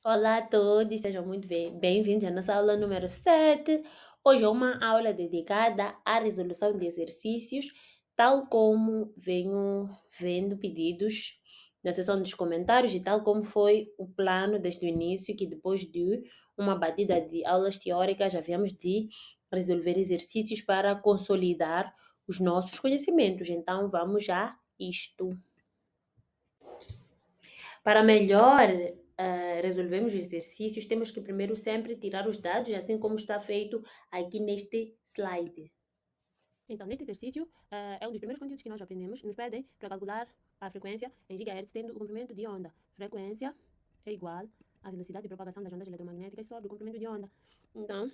Olá a todos, sejam muito bem-vindos à nossa aula número 7. Hoje é uma aula dedicada à resolução de exercícios, tal como venho vendo pedidos na seção dos comentários e tal como foi o plano desde o início, que depois de uma batida de aulas teóricas havíamos de resolver exercícios para consolidar os nossos conhecimentos. Então vamos a isto. Para melhor resolvermos os exercícios, temos que primeiro sempre tirar os dados, assim como está feito aqui neste slide. Então, neste exercício, é um dos primeiros conteúdos que nós aprendemos. Nos pedem para calcular a frequência em gigahertz, tendo o comprimento de onda. Frequência é igual à velocidade de propagação das ondas eletromagnéticas sobre o comprimento de onda. Então,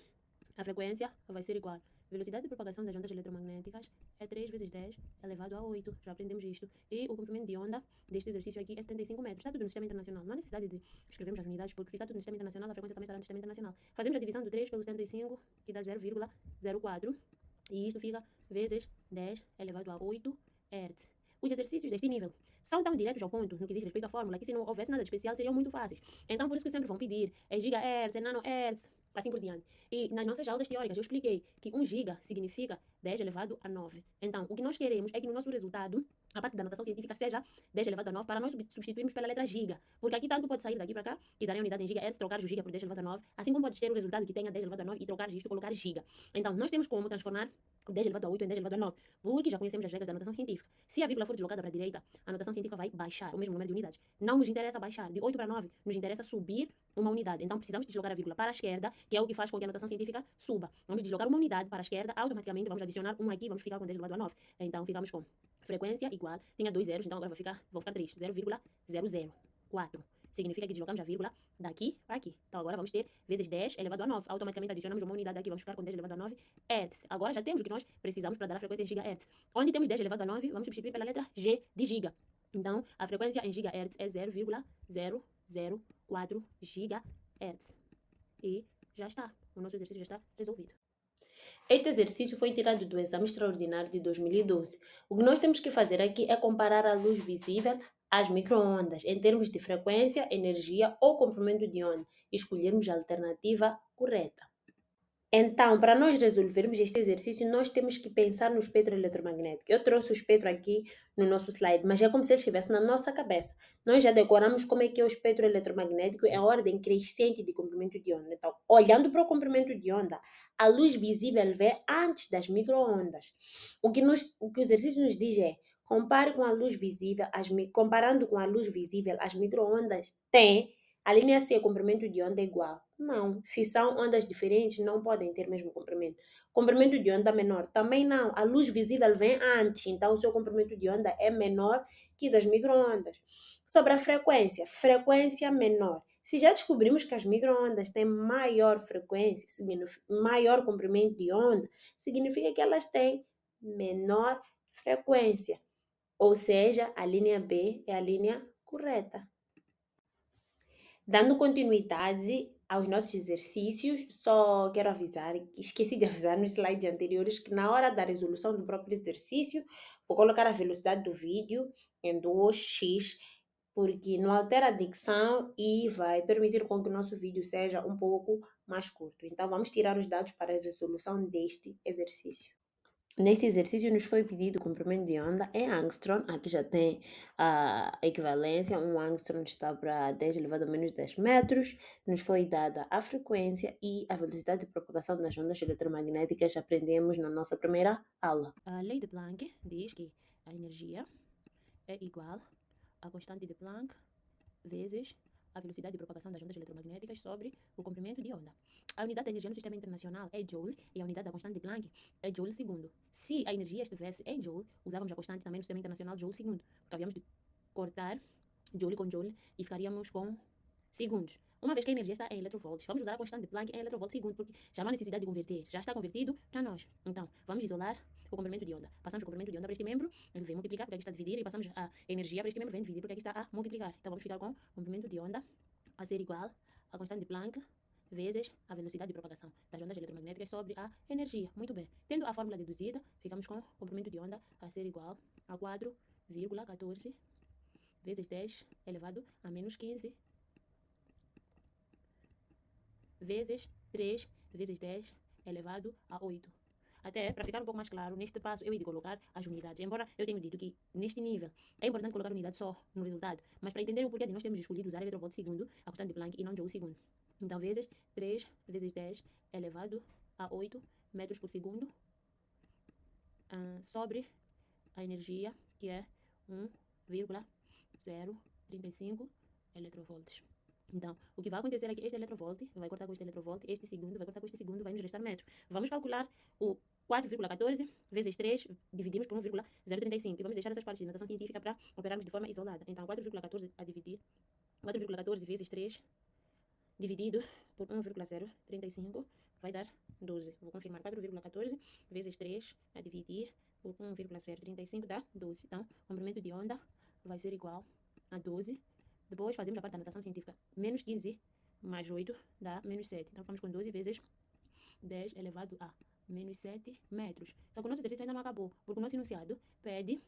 a frequência vai ser igual. A velocidade de propagação das ondas eletromagnéticas é 3 vezes 10 elevado a 8. Já aprendemos isto. E o comprimento de onda deste exercício aqui é 75 metros. Está tudo no sistema internacional. Não há necessidade de escrevermos as unidades, porque se está tudo no sistema internacional, a frequência também estará no sistema internacional. Fazemos a divisão do 3 pelo 75, que dá 0,04. E isto fica vezes 10 elevado a 8 Hz. Os exercícios deste nível são tão diretos ao ponto no que diz respeito à fórmula que se não houvesse nada de especial seriam muito fáceis. Então por isso que sempre vão pedir gigahertz, nanohertz, assim por diante. E nas nossas aulas teóricas eu expliquei que 1 giga significa 10 elevado a 9. Então o que nós queremos é que no nosso resultado a parte da notação científica seja 10 elevado a 9 para nós substituirmos pela letra giga. Porque aqui tanto pode sair daqui para cá, que dará a unidade em gigahertz, trocar o giga por 10 elevado a 9, assim como pode ter o resultado que tenha 10 elevado a 9 e trocar isto e colocar giga. Então nós temos como transformar 10 elevado a 8 em 10 elevado a 9, porque já conhecemos as regras da notação científica. Se a vírgula for deslocada para a direita, a notação científica vai baixar o mesmo número de unidades. Não nos interessa baixar de 8 para 9, nos interessa subir uma unidade. Então precisamos deslocar a vírgula para a esquerda, que é o que faz com que a notação científica suba. Vamos deslocar uma unidade para a esquerda, automaticamente vamos adicionar um aqui, vamos ficar com 10 elevado a 9. Então ficamos com frequência igual, tinha dois zeros, então agora vão ficar 3, 0,004. Significa que deslocamos a vírgula daqui para aqui. Então agora vamos ter vezes 10 elevado a 9. Automaticamente adicionamos uma unidade aqui, vamos ficar com 10 elevado a 9 Hz. Agora já temos o que nós precisamos para dar a frequência em gigahertz. Onde temos 10 elevado a 9, vamos substituir pela letra G de giga. Então a frequência em gigahertz é 0,004 gigahertz. E já está. O nosso exercício já está resolvido. Este exercício foi tirado do exame extraordinário de 2012. O que nós temos que fazer aqui é comparar a luz visível às microondas em termos de frequência, energia ou comprimento de onda e escolhermos a alternativa correta. Então, para nós resolvermos este exercício, nós temos que pensar no espectro eletromagnético. Eu trouxe o espectro aqui no nosso slide, mas é como se ele estivesse na nossa cabeça. Nós já decoramos como é que é o espectro eletromagnético em ordem crescente de comprimento de onda. Então, olhando para o comprimento de onda, a luz visível vem antes das microondas. O que o exercício nos diz é, compare com a luz visível, comparando com a luz visível, as microondas têm a linha C, comprimento de onda é igual. Não, se são ondas diferentes, não podem ter o mesmo comprimento. Comprimento de onda menor, também não. A luz visível vem antes, então o seu comprimento de onda é menor que das microondas. Sobre a frequência, frequência menor. Se já descobrimos que as microondas têm maior frequência, maior comprimento de onda, significa que elas têm menor frequência. Ou seja, a linha B é a linha correta. Dando continuidade aos nossos exercícios, só quero avisar, esqueci de avisar nos slides anteriores, que na hora da resolução do próprio exercício, vou colocar a velocidade do vídeo em 2x, porque não altera a dicção e vai permitir com que o nosso vídeo seja um pouco mais curto. Então, vamos tirar os dados para a resolução deste exercício. Neste exercício nos foi pedido o comprimento de onda em angstrom, aqui já tem a equivalência, um angstrom está para 10 elevado a menos 10 metros, nos foi dada a frequência e a velocidade de propagação das ondas eletromagnéticas, aprendemos na nossa primeira aula. A lei de Planck diz que a energia é igual à constante de Planck vezes a velocidade de propagação das ondas eletromagnéticas sobre o comprimento de onda. A unidade da energia no sistema internacional é Joule e a unidade da constante de Planck é Joule segundo. Se a energia estivesse em Joule, usávamos a constante também no sistema internacional Joule segundo, porque havíamos de cortar Joule com Joule e ficaríamos com segundos. Uma vez que a energia está em eletrovolts, vamos usar a constante de Planck em eletrovolts segundo, porque já não há necessidade de converter, já está convertido para nós. Então, vamos isolar o comprimento de onda. Passamos o comprimento de onda para este membro, ele vem multiplicar, porque aqui está a dividir, e passamos a energia para este membro, vem dividir, porque aqui está a multiplicar. Então, vamos ficar com o comprimento de onda a ser igual à constante de Planck vezes a velocidade de propagação das ondas eletromagnéticas sobre a energia. Muito bem. Tendo a fórmula deduzida, ficamos com o comprimento de onda a ser igual a 4,14 vezes 10 elevado a menos 15 vezes 3 vezes 10 elevado a 8. Até, para ficar um pouco mais claro, neste passo eu hei de colocar as unidades. Embora eu tenha dito que neste nível é importante colocar unidade só no resultado, mas para entender o porquê de nós temos escolhido usar eletrovolts segundo, a constante de Planck e não Joule segundo. Então, vezes 3 vezes 10 elevado a 8 metros por segundo sobre a energia, que é 1,035 eletrovolts. Então, o que vai acontecer é que este eletrovolt vai cortar com este eletrovolt, este segundo vai cortar com este segundo, vai nos restar metro. Vamos calcular o 4,14 vezes 3, dividimos por 1,035. E vamos deixar essas partes de notação científica para operarmos de forma isolada. Então, 4,14 a dividir, 4,14 vezes 3, dividido por 1,035, vai dar 12. Vou confirmar, 4,14 vezes 3 a dividir por 1,035 dá 12. Então, o comprimento de onda vai ser igual a 12. Depois fazemos a parte da notação científica. Menos 15 mais 8 dá menos 7. Então, ficamos com 12 vezes 10 elevado a menos 7 metros. Só que o nosso exercício ainda não acabou, porque o nosso enunciado pede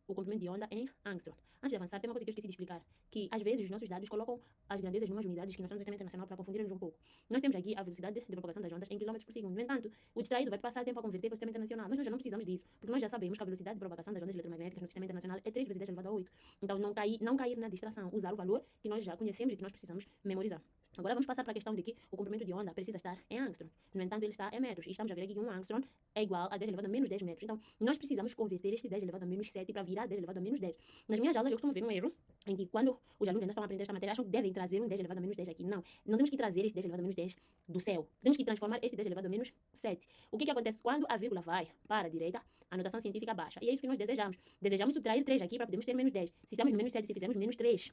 o comprimento de onda em angstrom. Antes de avançar, tem uma coisa que eu esqueci de explicar, que às vezes os nossos dados colocam as grandezas em umas unidades que nós estamos no sistema internacional para confundirmos um pouco. Nós temos aqui a velocidade de propagação das ondas em km por segundo. No entanto, o distraído vai passar tempo a converter para o sistema internacional. Mas nós já não precisamos disso, porque nós já sabemos que a velocidade de propagação das ondas eletromagnéticas no sistema internacional é 3 vezes 10 elevado a 8. Então, não cair na distração, usar o valor que nós já conhecemos e que nós precisamos memorizar. Agora vamos passar para a questão de que o comprimento de onda precisa estar em angstrom. No entanto, ele está em metros. E estamos a ver aqui que 1 angstrom é igual a 10 elevado a menos 10 metros. Então, nós precisamos converter este 10 elevado a menos 7 para virar 10 elevado a menos 10. Nas minhas aulas, eu costumo ver um erro em que quando os alunos ainda estão a aprender esta matéria, acham que devem trazer um 10 elevado a menos 10 aqui. Não temos que trazer este 10 elevado a menos 10 do céu. Temos que transformar este 10 elevado a menos 7. O que acontece quando a vírgula vai para a direita? A notação científica baixa. E é isso que nós desejamos. Desejamos subtrair 3 aqui para podermos ter menos 10. Se estamos no menos 7, se fizermos menos 3,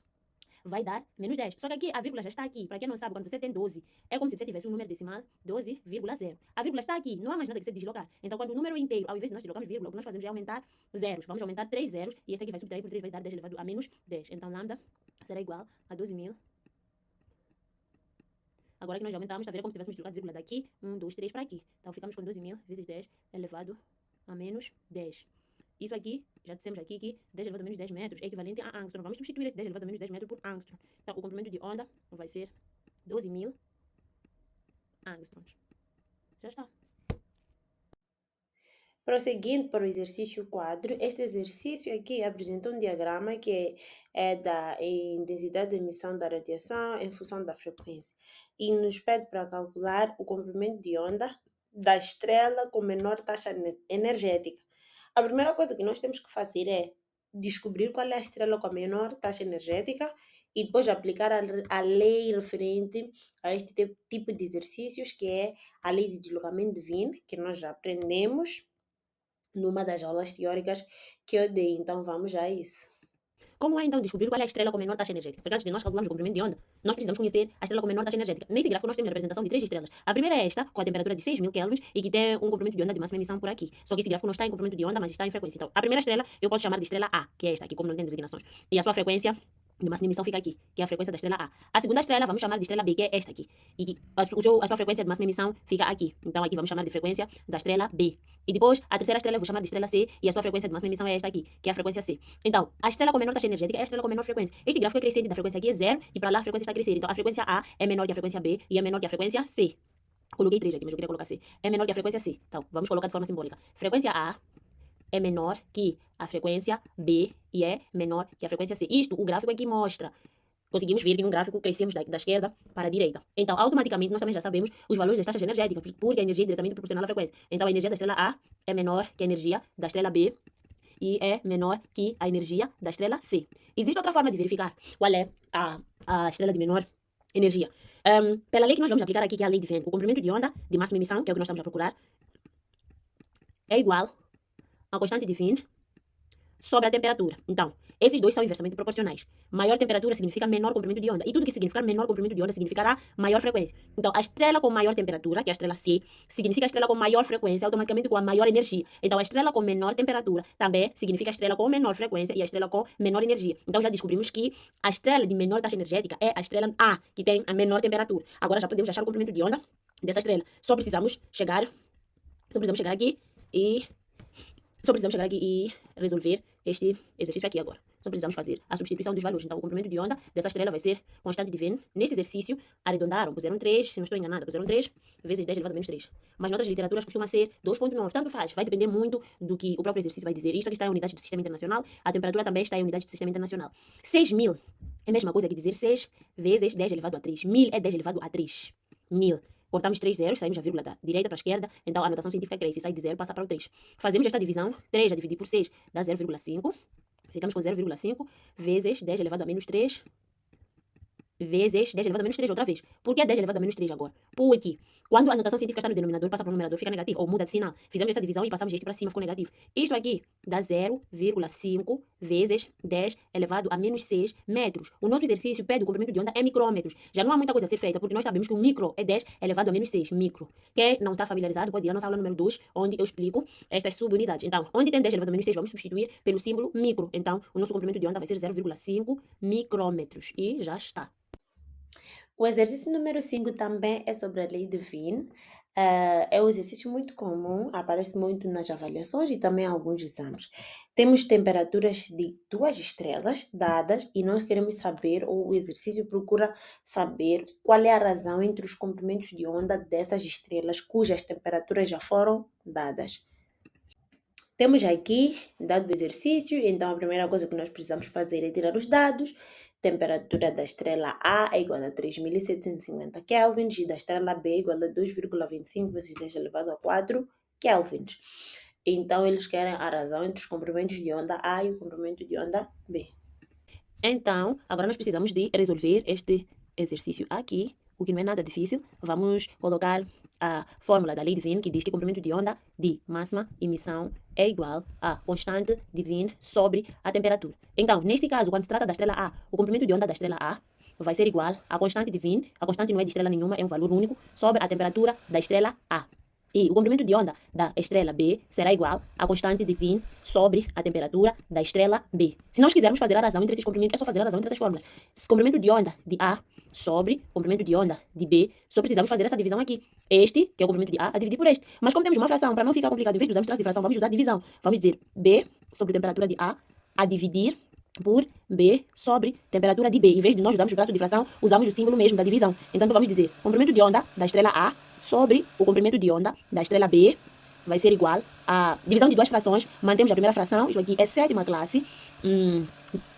vai dar menos 10. Só que aqui a vírgula já está aqui. Para quem não sabe, quando você tem 12, é como se você tivesse um número decimal 12,0. A vírgula está aqui, não há mais nada que você deslocar. Então, quando o número inteiro, ao invés de nós deslocamos vírgula, o que nós fazemos é aumentar zeros. Vamos aumentar 3 zeros e este aqui vai subtrair por 3, vai dar 10 elevado a menos 10. Então, lambda será igual a 12.000. Agora que nós já aumentamos, está vendo como se tivéssemos deslocado vírgula daqui, 1, 2, 3 para aqui. Então, ficamos com 12.000 vezes 10 elevado a menos 10. Isso aqui, já dissemos aqui que 10 elevado a menos 10 metros é equivalente a angstrom. Vamos substituir esse 10 elevado a menos 10 metros por angstrom. Então, o comprimento de onda vai ser 12.000 angstroms. Já está. Prosseguindo para o exercício 4, este exercício aqui apresenta um diagrama que é da intensidade de emissão da radiação em função da frequência e nos pede para calcular o comprimento de onda da estrela com menor taxa energética. A primeira coisa que nós temos que fazer é descobrir qual é a estrela com a menor taxa energética e depois aplicar a lei referente a este tipo de exercícios, que é a lei de deslocamento de Wien, que nós já aprendemos numa das aulas teóricas que eu dei. Então, vamos a isso. Como é então descobrir qual é a estrela com menor taxa energética? Porque antes de nós calcularmos o comprimento de onda, nós precisamos conhecer a estrela com menor taxa energética. Neste gráfico nós temos a representação de 3 estrelas. A primeira é esta, com a temperatura de 6.000 kelvins e que tem um comprimento de onda de máxima emissão por aqui. Só que este gráfico não está em comprimento de onda, mas está em frequência. Então, a primeira estrela eu posso chamar de estrela A, que é esta aqui, como não tem designações. E a sua frequência de máxima emissão fica aqui, que é a frequência da estrela A. A segunda estrela vamos chamar de estrela B, que é esta aqui. E a sua frequência de máxima emissão fica aqui. Então aqui vamos chamar de frequência da estrela B. E depois a terceira estrela eu vou chamar de estrela C e a sua frequência de máxima emissão é esta aqui, que é a frequência C. Então, a estrela com menor taxa energética é a estrela com menor frequência. Este gráfico é crescente, da frequência aqui é 0 e para lá a frequência está crescendo. Então a frequência A é menor que a frequência B e é menor que a frequência C. Coloquei 3 aqui, mas eu queria colocar C. É menor que a frequência C. Então, vamos colocar de forma simbólica. Frequência A é menor que a frequência B e é menor que a frequência C. Isto, o gráfico aqui mostra. Conseguimos ver que no gráfico crescemos da esquerda para a direita. Então, automaticamente, nós também já sabemos os valores das taxas energéticas, porque a energia é diretamente proporcional à frequência. Então, a energia da estrela A é menor que a energia da estrela B e é menor que a energia da estrela C. Existe outra forma de verificar qual é a estrela de menor energia. Pela lei que nós vamos aplicar aqui, que é a lei de Wien, o comprimento de onda de máxima emissão, que é o que nós estamos a procurar, é igual à constante de Wien sobre a temperatura. Então, esses dois são inversamente proporcionais. Maior temperatura significa menor comprimento de onda. E tudo que significar menor comprimento de onda significará maior frequência. Então, a estrela com maior temperatura, que é a estrela C, significa a estrela com maior frequência, automaticamente com a maior energia. Então, a estrela com menor temperatura também significa a estrela com menor frequência e a estrela com menor energia. Então, já descobrimos que a estrela de menor taxa energética é a estrela A, que tem a menor temperatura. Agora já podemos achar o comprimento de onda dessa estrela. Só precisamos chegar aqui e resolver este exercício aqui agora. só precisamos fazer a substituição dos valores. Então, o comprimento de onda dessa estrela vai ser constante de Venn. Neste exercício, arredondaram, puseram 3, se não estou enganada, puseram 3 vezes 10 elevado a menos 3. Mas noutras literaturas costuma ser 2,9. Tanto faz, vai depender muito do que o próprio exercício vai dizer. Isto aqui está em unidades do sistema internacional, a temperatura também está em unidades do sistema internacional. 6.000 é a mesma coisa que dizer 6 vezes 10 elevado a 3. 1.000 é 10 elevado a 3. 1.000. Cortamos 3 zeros, saímos da vírgula da direita para a esquerda, então a notação científica cresce, sai de 0, passa para o 3. Fazemos esta divisão, 3 a dividir por 6 dá 0,5. Ficamos com 0,5 vezes 10 elevado a menos 3 vezes 10 elevado a menos 3 outra vez. Por que 10 elevado a menos 3 agora? Porque quando a notação científica está no denominador, passa para o numerador, fica negativo, ou muda de sinal. Fizemos esta divisão e passamos este para cima, ficou negativo. Isto aqui dá 0,5 vezes 10 elevado a menos 6 metros. O nosso exercício pede o comprimento de onda em micrômetros. Já não há muita coisa a ser feita, porque nós sabemos que o micro é 10 elevado a menos 6, micro. Quem não está familiarizado pode ir à nossa aula número 2, onde eu explico estas subunidades. Então, onde tem 10 elevado a menos 6, vamos substituir pelo símbolo micro. Então, o nosso comprimento de onda vai ser 0,5 micrômetros. E já está. O exercício número 5 também é sobre a lei de Wien. É um exercício muito comum, aparece muito nas avaliações e também em alguns exames. Temos temperaturas de 2 estrelas dadas e nós queremos saber, ou o exercício procura saber, qual é a razão entre os comprimentos de onda dessas estrelas cujas temperaturas já foram dadas. Temos aqui dado o exercício, então a primeira coisa que nós precisamos fazer é tirar os dados. Temperatura da estrela A é igual a 3.750 kelvins e da estrela B é igual a 2,25 vezes 10 elevado a 4 kelvins. Então, eles querem a razão entre os comprimentos de onda A e o comprimento de onda B. Então, agora nós precisamos de resolver este exercício aqui, o que não é nada difícil. Vamos colocar a fórmula da lei de Wien, que diz que o comprimento de onda de máxima emissão é igual a constante de Wien sobre a temperatura. Então, neste caso, quando se trata da estrela A, o comprimento de onda da estrela A vai ser igual à constante de Wien. A constante não é de estrela nenhuma, é um valor único, sobre a temperatura da estrela A. E o comprimento de onda da estrela B será igual à constante de Wien sobre a temperatura da estrela B. Se nós quisermos fazer a razão entre esses comprimentos, é só fazer a razão entre essas fórmulas. Comprimento de onda de A sobre comprimento de onda de B, só precisamos fazer essa divisão aqui. Este, que é o comprimento de A dividir por este. Mas como temos uma fração, para não ficar complicado, em vez de usarmos traço de fração, vamos usar divisão. Vamos dizer B sobre temperatura de A dividir por B sobre temperatura de B. Em vez de nós usarmos o traço de fração, usamos o símbolo mesmo da divisão. Então, vamos dizer, comprimento de onda da estrela A sobre o comprimento de onda da estrela B vai ser igual a divisão de duas frações. Mantemos a primeira fração, isso aqui é sétima classe.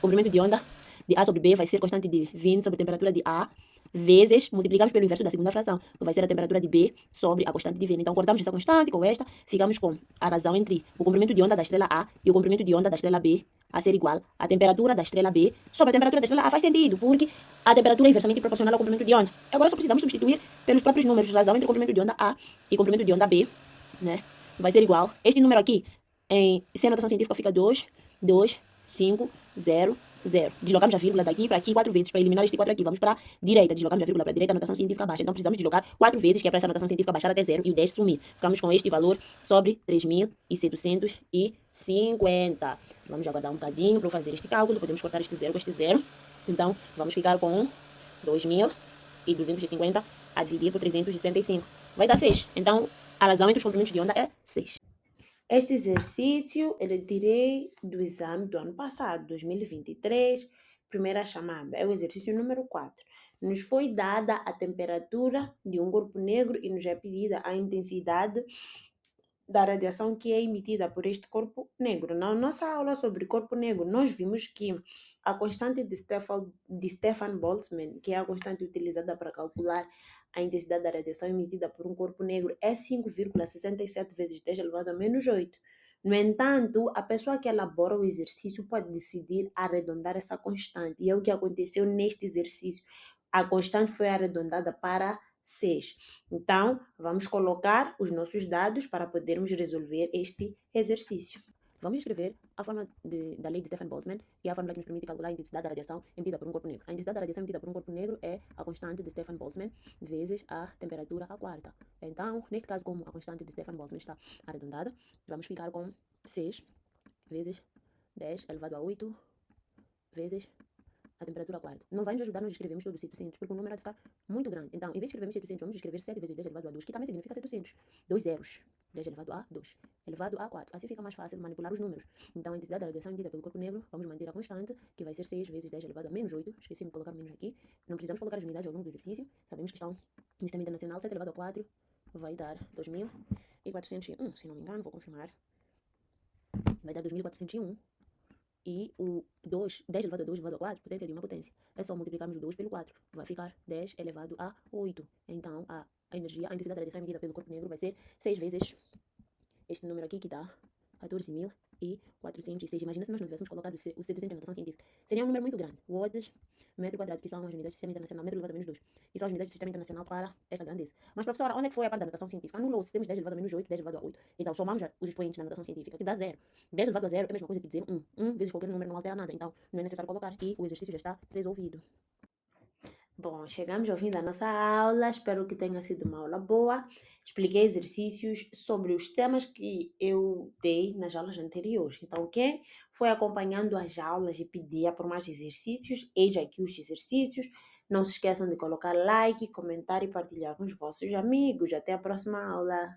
Comprimento de onda de A sobre B vai ser constante de Wien sobre a temperatura de A, vezes, multiplicamos pelo inverso da segunda fração, que vai ser a temperatura de B sobre a constante de Wien. Então, cortamos essa constante com esta, ficamos com a razão entre o comprimento de onda da estrela A e o comprimento de onda da estrela B a ser igual à temperatura da estrela B sobre a temperatura da estrela A. Faz sentido, porque a temperatura é inversamente proporcional ao comprimento de onda. Agora só precisamos substituir pelos próprios números, razão entre o comprimento de onda A e o comprimento de onda B, né? Vai ser igual. Este número aqui, sem notação científica, fica 2, 2, 5, 0, 0. Deslocamos a vírgula daqui para aqui 4 vezes. Para eliminar este 4 aqui, vamos para a direita. Deslocamos a vírgula para a direita, a notação científica baixa. Então precisamos deslocar 4 vezes, que é para essa notação científica baixar até 0 e o 10 sumir. Ficamos com este valor sobre 3.750. Vamos aguardar um bocadinho para fazer este cálculo. Podemos cortar este 0 com este 0. Então vamos ficar com 2.250 a dividir por 375. Vai dar 6. Então a razão entre os comprimentos de onda é 6. Este exercício eu tirei do exame do ano passado, 2023, primeira chamada. É o exercício número 4. Nos foi dada a temperatura de um corpo negro e nos é pedida a intensidade da radiação que é emitida por este corpo negro. Na nossa aula sobre corpo negro, nós vimos que a constante de Stefan Boltzmann, que é a constante utilizada para calcular a intensidade da radiação emitida por um corpo negro, é 5,67 vezes 10 elevado a menos 8. No entanto, a pessoa que elabora o exercício pode decidir arredondar essa constante. E é o que aconteceu neste exercício. A constante foi arredondada para 6. Então, vamos colocar os nossos dados para podermos resolver este exercício. Vamos escrever a fórmula da lei de Stefan Boltzmann, que é a fórmula que nos permite calcular a intensidade da radiação emitida por um corpo negro. A intensidade da radiação emitida por um corpo negro é a constante de Stefan Boltzmann vezes a temperatura a quarta. Então, neste caso, como a constante de Stefan Boltzmann está arredondada, vamos ficar com 6 vezes 10 elevado a 8 vezes a temperatura quarta. Não vai nos ajudar nós escrevermos todos os 700, porque o número vai ficar muito grande. Então, em vez de escrevermos 700, vamos escrever 7 vezes 10 elevado a 2, que também significa 700. 2 zeros. 10 elevado a 2, elevado a 4. Assim fica mais fácil manipular os números. Então, a intensidade da radiação emitida pelo corpo negro, vamos manter a constante, que vai ser 6 vezes 10 elevado a menos 8. Esqueci de colocar menos aqui. Não precisamos colocar as unidades ao longo do exercício. Sabemos que estão no sistema internacional. 7 elevado a 4 vai dar 2.401, se não me engano, vou confirmar. Vai dar 2.401. E o 10 elevado a 2 elevado a 4, potência de uma potência. É só multiplicarmos o 2 pelo 4. Vai ficar 10 elevado a 8. Então, a energia, a intensidade da radiação emitida pelo corpo negro vai ser 6 vezes este número aqui, que dá 14.406. Imagina se nós não tivéssemos colocado o 700 na notação científica. Seria um número muito grande. Watts, metro quadrado, que são as unidades do sistema internacional, metro elevado a menos 2. Que são as unidades do sistema internacional para esta grandeza. Mas, professora, onde é que foi a parte da notação científica? Anulou-se. Temos 10 elevado a menos 8, 10 elevado a 8. Então, somamos os expoentes na notação científica, que dá 0. 10 elevado a 0 é a mesma coisa que dizer 1. 1 vezes qualquer número não altera nada. Então, não é necessário colocar. E o exercício já está resolvido. Bom, chegamos ao fim da nossa aula. Espero que tenha sido uma aula boa. Expliquei exercícios sobre os temas que eu dei nas aulas anteriores. Então, quem foi acompanhando as aulas e pedia por mais exercícios, eis aqui os exercícios. Não se esqueçam de colocar like, comentar e partilhar com os vossos amigos. Até a próxima aula.